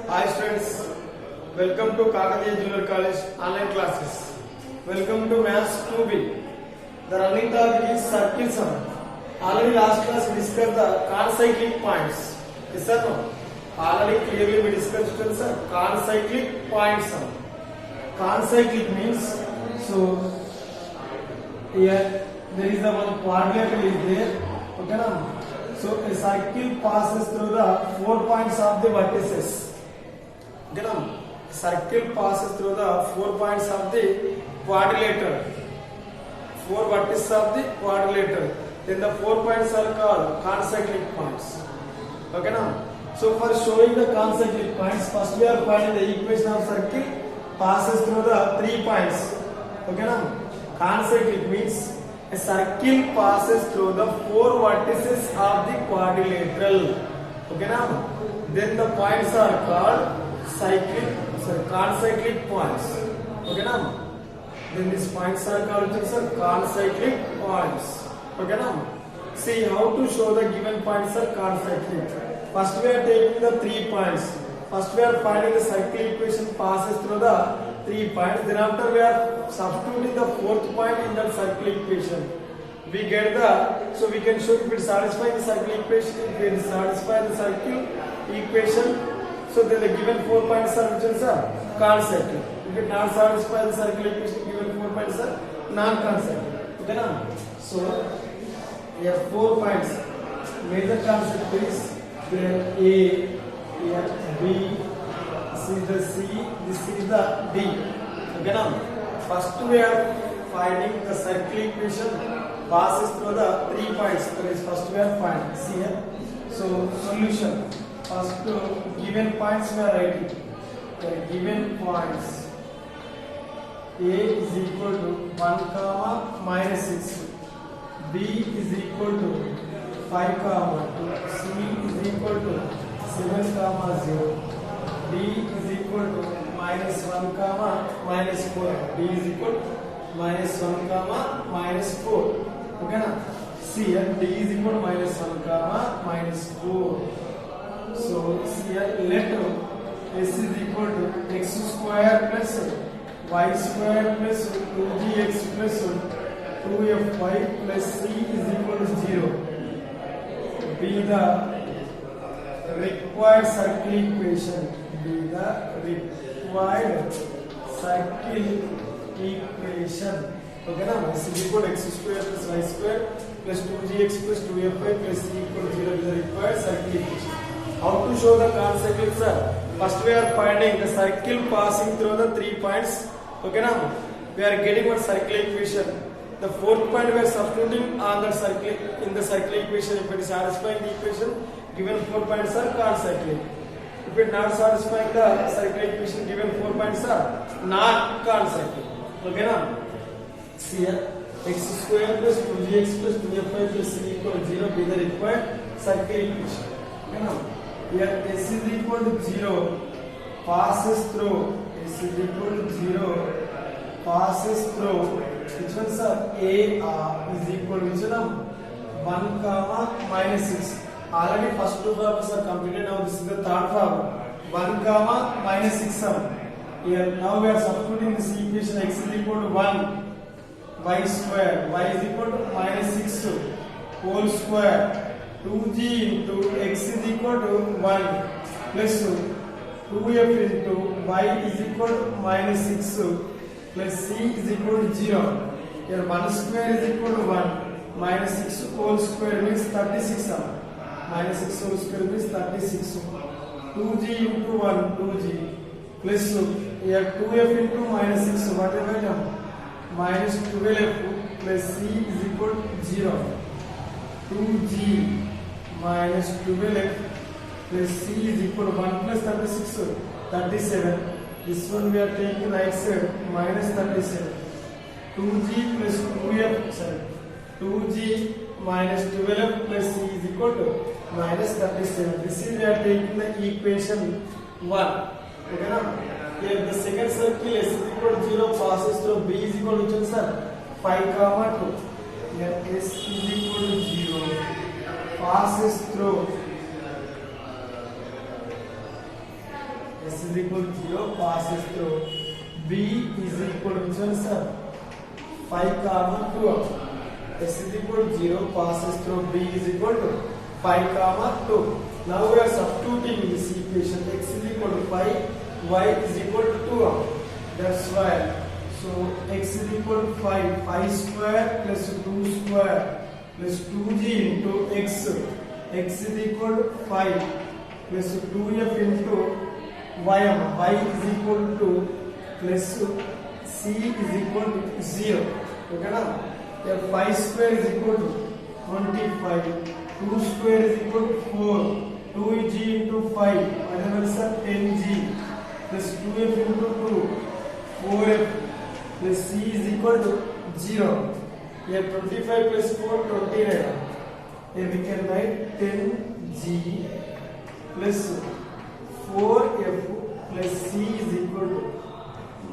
Hi students, welcome to Kakatiya Junior College online classes. Welcome to Maths 2B. The running topic is circle sum. Already last class we discussed the concyclic points. Yes or no? Already clearly we discussed students concyclic point sum. Concyclic means here there is the one quadrilateral is there. Okay now? So a cycle passes through the 4 points of the vertices. Okay now? Circle passes through the 4 points of the quadrilateral. 4 vertices of the quadrilateral. Then the 4 points are called concyclic points. Okay now? So for showing the concyclic points, first we are finding the equation of circle passes through the 3 points. Okay now? Concyclic means a circle passes through the 4 vertices of the quadrilateral. Okay now? Then the points are called concyclic points. Okay now? Then these points are called concyclic points. Okay now? See how to show the given points are concyclic. First we are taking the 3 points. First we are finding the circle equation passes through the 3 points. Then after we are substituting the 4th point in the circle equation. We get the, so we can show if it satisfies the circle equation, if it satisfies the circle equation, so then the given 4 points are which ones are concyclic. If it not satisfies the circle equation, given 4 points are non-concyclic. Okay now? So here 4 points. Major concept is here A, here B, this is the C, this is the D. Okay now? First we are finding the circle equation passes through the 3 points. That is first we are finding. See here. So solution. First given points we are writing. The given points. A is equal to 1 comma minus 6. B is equal to 5 comma 2. C is equal to 7 comma 0. D is equal to minus 1 comma minus 4. D is equal to minus 1 comma minus 4. Okay na? C here D is equal to minus 1 comma minus 4. So here let S is equal to x square plus y square plus 2gx plus 2fy plus c is equal to 0. Be the required circle equation. Be the required circle equation. Okay now? S is equal to x square plus y square plus 2gx plus 2fy plus c equal to 0 is the required circle equation. How to show the concyclic, sir? First we are finding the circle passing through the 3 points. Okay now? We are getting one circle equation. The 4th point we are substituting on the circle in the circle equation. If it is satisfying the equation, given 4 points are concyclic. If it not satisfying the circle equation, given 4 points are not concyclic. Okay now? See here, x square plus 2gx plus 2fy plus c equal to 0 be the required circle equation. Okay now? Here s is equal to 0 passes through, s is equal to 0 passes through, which ones are A is equal to which one? 1 comma minus 6. Already first two problems are completed. Now this is the third problem. 1 comma minus 6 sum. Here now we are substituting this equation x is equal to 1 y square, y is equal to minus 6 whole square, 2g into x is equal to 1 plus 2f into y is equal to minus 6 plus c is equal to 0. Here 1 square is equal to 1 minus 6 whole square means 36. Minus 6 whole square means 36. 2g into 1 2g plus here 2f into minus 6 whatever minus 12f plus c is equal to 0. 2g minus 12f plus c is equal to 1 plus 36 37. This one we are taking right side minus 37. 2g plus 2f, sorry, 2g minus 12f plus c is equal to minus 37. This is we are taking the equation 1. Okay now? Here the second circle s is equal to 0 passes through b is equal to which one, sir? 5 comma 2. Here s is equal to 0 passes through S is equal to 0 passes through. B is equal to which one, sir? 5 comma 2. S is equal to 0 passes through. B is equal to 5 comma 2. Now we are substituting in this equation. X is equal to 5, y is equal to 2. That's why. So x is equal to 5 square plus 2 square plus 2g into x. X is equal to 5 plus 2f into y is equal to plus c is equal to 0. Okay na? Here 5 square is equal to 25, 2 square is equal to 4, 2g into 5, whatever is 10g plus 2f into 2, 4f plus c is equal to 0. Here 25 plus 4, 29. Here we can write 10g plus 4f plus c is equal to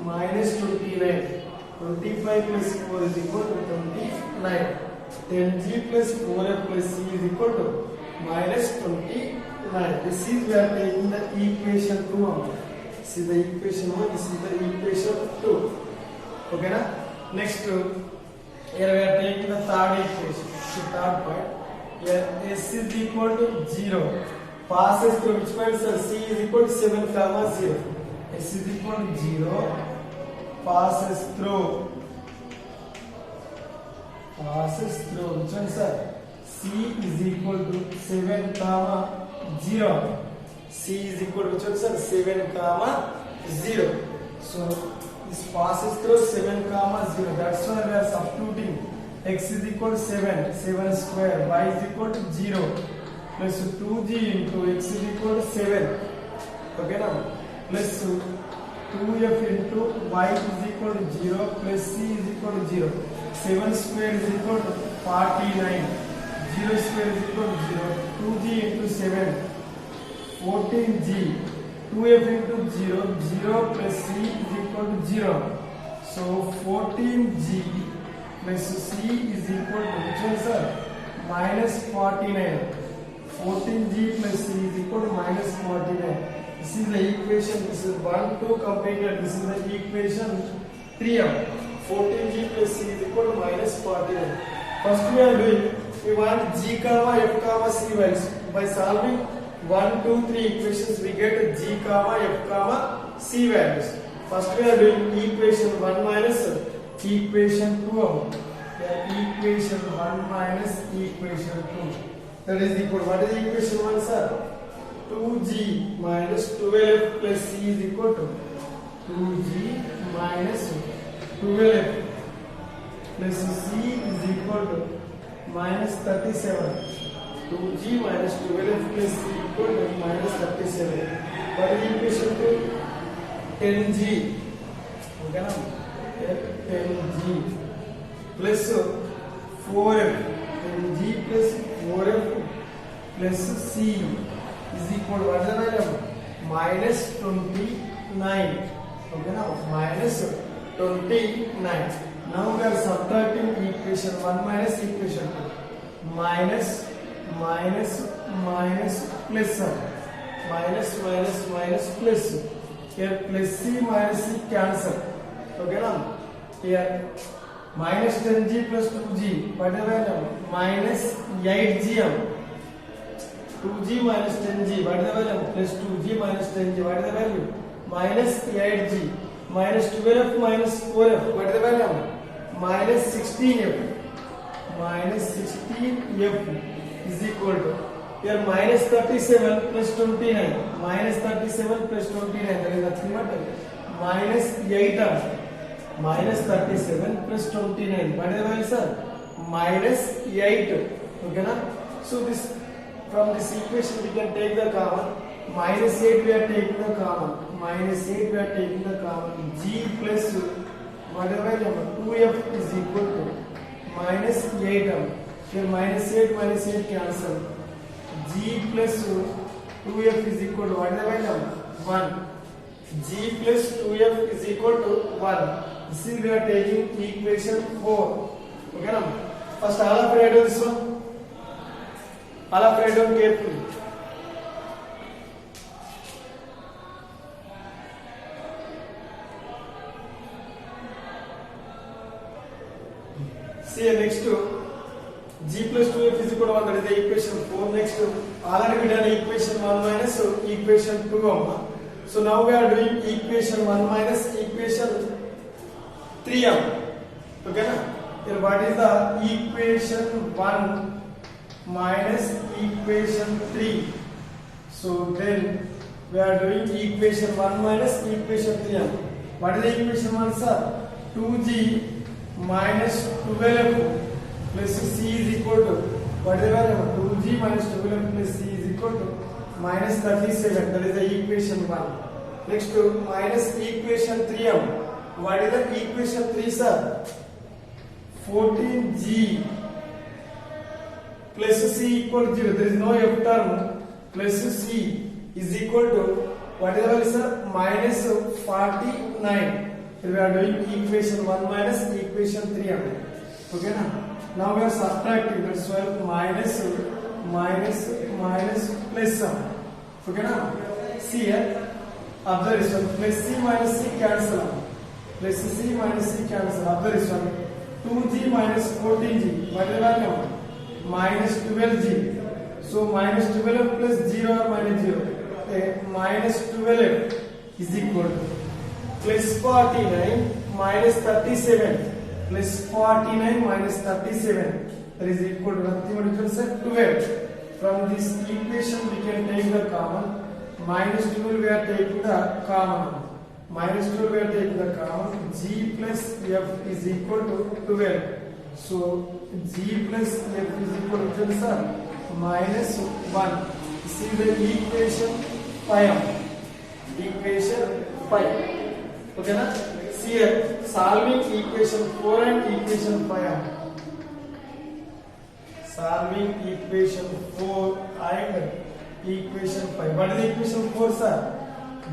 minus 29. 25 plus 4 is equal to 29. 10g plus 4f plus c is equal to minus 29. This is we are taking the equation 2. This is the equation 1. This is the equation 2. Okay na? Next, here we are taking the third equation. The third point. Here s is equal to 0. Passes through which point, sir? C is equal to 7 comma 0. S is equal to 0. Passes through which one, sir? C is equal to 7 comma 0. C is equal to which one, sir? 7 comma 0. So this passes through 7 comma 0. That's why we are substituting. X is equal to 7 square, y is equal to 0 plus 2g into x is equal to 7. Okay now? Plus 2f into y is equal to 0 plus c is equal to 0. 7 square is equal to 49. 0 square is equal to 0. 2g into 7. 14g. 2f into 0. 0 plus c is equal to 0. So 14g plus c is equal to which one, sir? Minus 49. 14g plus c is equal to minus 49. This is the equation. This is 1, 2 completed. This is the equation 3. 14g plus c is equal to minus 49. First we are doing, we want g comma f comma c values. By solving 1, 2, 3 equations, we get g comma f comma c values. First we are doing equation 1 minus equation 2. Equation 1 minus equation 2. That is equal to, what is equation 1, sir? 2g minus 12f plus c is equal to 2g minus 12f plus c is equal to minus 37. 2g minus 12f plus c equal to minus 37. What is equation 2? 10g. Okay na? 10g plus 4f. 10g plus 4f plus c is equal to what is the value? Minus 29. Okay now? Minus 29. Now we are subtracting equation 1 minus equation 2. Minus plus. Minus plus. Here plus c minus c cancel. Okay now? Here minus 10g plus 2g. What is the value? Minus 8g. 2g minus 10g, what is the value? Plus 2g minus 10g, what is the value? Minus 8g. Minus 12f minus 4f, what is the value? Minus 16f. Minus 16f is equal to, here minus 37 plus 29. Minus 37 plus 29, that is nothing but minus 8. Minus 37 plus 29, what is the value, sir? Minus 8. Okay na? So this, from this equation we can take the common. Minus 8 we are taking the common. Minus 8 we are taking the common. G plus whatever 2f is equal to minus 8. Here minus 8 cancel. G plus 2f is equal to whatever 1. G plus 2f is equal to 1. This is we are taking equation 4. Okay now? First all of write down this one. All of write down carefully. See next g plus 2f is equal to 1, that is the equation 4. Next already we done equation 1 minus equation 2 amma. So now we are doing equation 1 minus equation 3 amma. Okay na? Here what is the equation 1 minus equation 3? So then we are doing equation 1 minus equation 3 amma. What is the equation 1 sir? 2g minus 12f plus c is equal to, what is the value? 2g minus 12f plus c is equal to minus 37, that is the equation 1. Next to minus equation 3m. What is the equation 3 sir? 14g plus c equal to 0, there is no f term, plus c is equal to, what is the value sir? Minus 49. Here we are doing equation 1 minus equation 3m. Okay na? Now we are subtracting, that's why minus plus sum. Okay na? See here, observe this one, plus c minus c cancel. Plus c minus c cancel. Observe this one, 2g minus 14g. What is the value? Minus 12g. So minus 12f plus 0 or minus 0. Minus 12f is equal to plus 49 minus 37. Plus 49 minus 37, that is equal to nothing but you can say 12. From this equation we can take the common. Minus 12 we are taking the common. Minus 12 we are taking the common. G plus f is equal to 12. So g plus f is equal to minus 1. See the equation 5. Equation 5. Okay na? See here, solving equation 4 and equation 5. Solving equation 4 and equation 5. What is the equation 4 sir?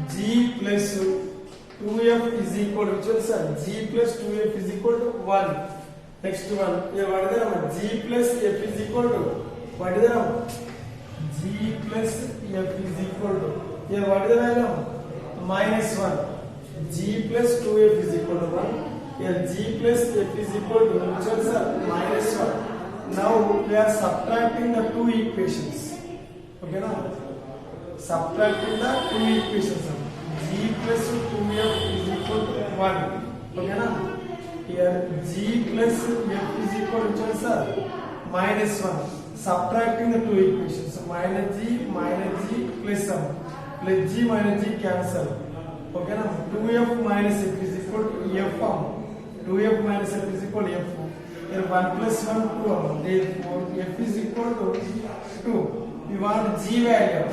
G plus 2f is equal to, which one sir? G plus 2f is equal to 1. Next one, here what is the number? G plus f is equal to, what is the number? G plus f is equal to, here what is the value? Minus 1. G plus 2f is equal to 1. Here G plus f is equal to, which one sir? Minus 1. Now we are subtracting the two equations. Okay now? Subtracting the two equations. G plus 2f is equal to 1. Okay now? Here G plus f is equal to, which one sir? Minus 1. Subtracting the two equations. So minus g plus 1. Plus g minus g cancel. Okay now? 2f minus f is equal to f. 2f minus f is equal to f. Here 1 plus 1 2. Therefore f is equal to 2. We want g value.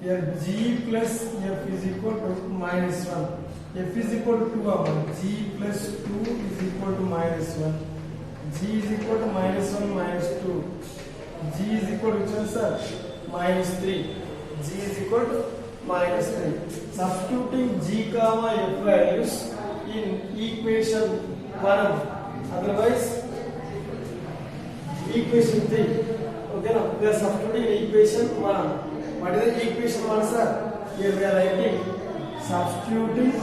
Here g plus f is equal to minus 1. F is equal to 2. G plus 2 is equal to minus 1. G is equal to minus 1 minus 2. G is equal to, which one sir? Minus 3. G is equal to minus 3. Substituting g comma f values in equation 1. Otherwise, equation 3. Okay now, we are substituting equation 1. What is the equation 1 sir? Here we are writing substitute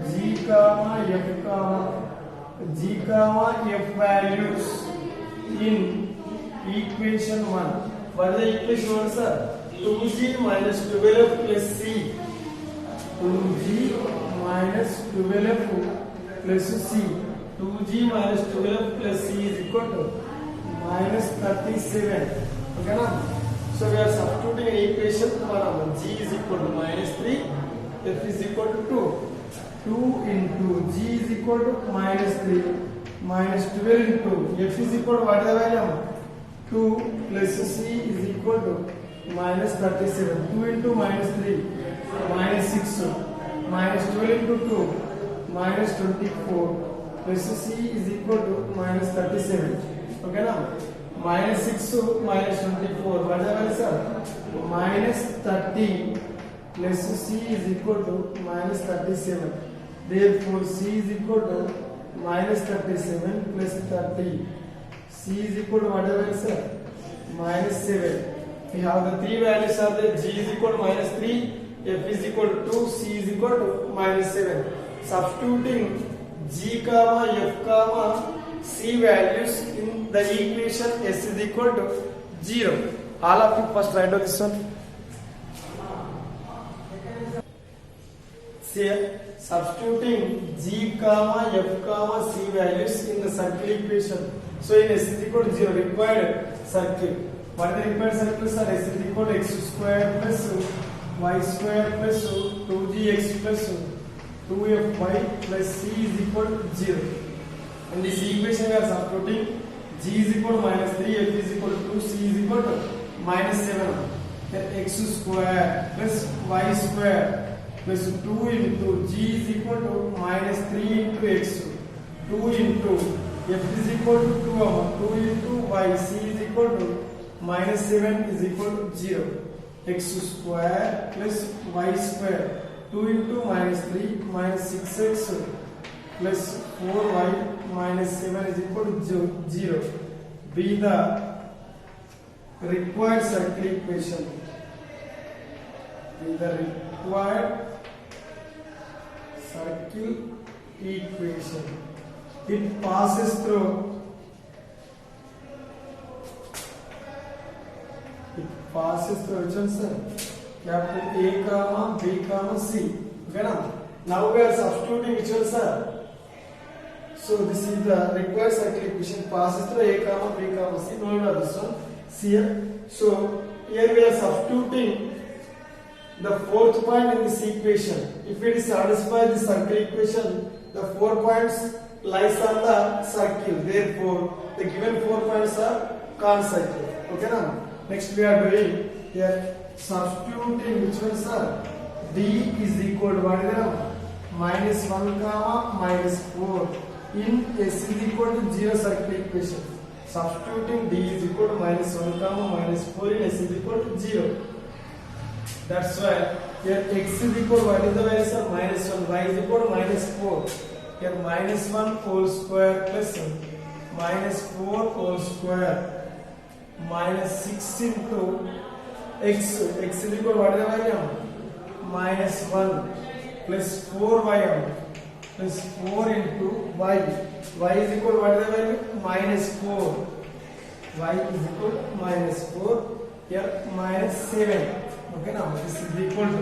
g comma f values in equation 1. What is the equation 1 sir? 2g minus 12f plus c. 2g minus 12f plus c. 2g minus 12f plus c is equal to minus 37. Okay na? So we are substituting an equation 1. G is equal to minus 3. F is equal to 2. 2 into g is equal to minus 3. Minus 12 into f is equal to, what is the value? 2 plus c is equal to minus 37. 2 into minus 3, minus 6. Minus 12 into 2, minus 24. Plus c is equal to minus 37. Okay now? Minus 6 to minus 24. What is the value sir? Minus 30 plus c is equal to minus 37. Therefore c is equal to minus 37 plus 30. C is equal to what is the value sir? Minus 7. We have the three values are there. G is equal to minus 3, f is equal to 2, c is equal to minus 7. Substituting g g comma f comma c values in the equation s is equal to 0. All of you first write down this one. See, substituting g comma f comma c values in the circle equation. So in s is equal to 0, required circle. What are the required circles? Are s is equal to x square plus y square plus 2gx plus 2fy plus c is equal to 0. In this equation we are substituting g is equal to minus 3, f is equal to 2, c is equal to minus 7. Then x square plus y square plus 2 into g is equal to minus 3 into x, 2 into f is equal to 2 into y, c is equal to minus 7 is equal to 0. X square plus y square, 2 into minus 3 minus 6x plus 4y minus 7 is equal to 0. Be the required circle equation. Be the required circle equation. It passes through which one, sir? Capital A comma B comma C. Okay, now we are substituting which one, sir? So this is the required circle equation, passes through A comma B comma C. No need of this one. See here. So here we are substituting the fourth point in this equation. If it is satisfied the circle equation, the 4 points lies on the circle. Therefore, the given 4 points are consecutive. Okay, now next we are doing here substituting which one, sir? D is equal to what is that? Minus 1 comma minus 4 in S is equal to 0 circle equation. Substituting D is equal to minus 1 comma minus 4 in S is equal to 0. That's why here x is equal to what is the value, sir? Minus 1, y is equal to minus 4. Here minus 1 whole square plus minus 4 whole square minus 6 into x is equal to what is the value? Minus 1 plus 4y plus 4 into y is equal to what is the value? Minus 4. Y is equal to minus 4. Here minus 7. Okay, now this is equal to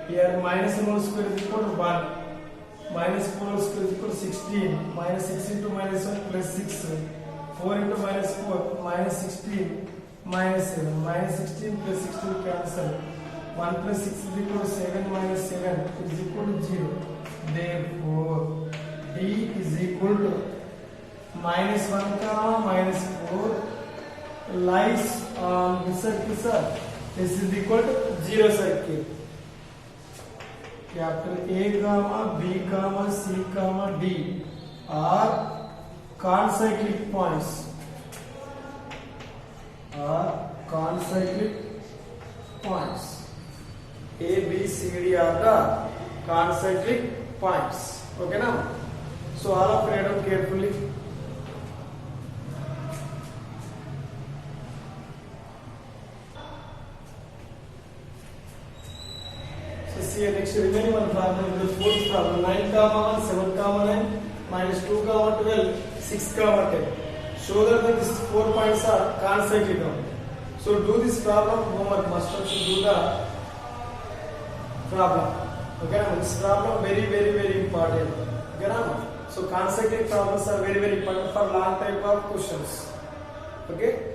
here minus 1 whole square is equal to 1. Minus 4 whole square is equal to 16. Minus 6 into minus 1 plus 6. 4 into minus 4 minus 16 minus 7. Minus 16 plus 16 cancel. 1 plus 6 is equal to 7 minus 7 is equal to 0. Therefore, D is equal to minus 1 comma minus 4 lies on this circle, sir. This is equal to 0 circle. Capital A comma B comma C comma D are concyclic points. A, B, C, D are the concyclic points. Okay, now. So all of you read out carefully. So see next remaining one problem, the fourth problem, 9 comma 1, 7 comma 9, minus 2 comma 12, 6 comma 10. Show that these 4 points are concyclic. So do this problem, homework must also do the problem. Okay, this problem very important. Okay, so concyclic problems are very important for long type of questions. Okay,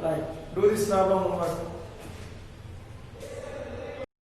right. Do this problem homework.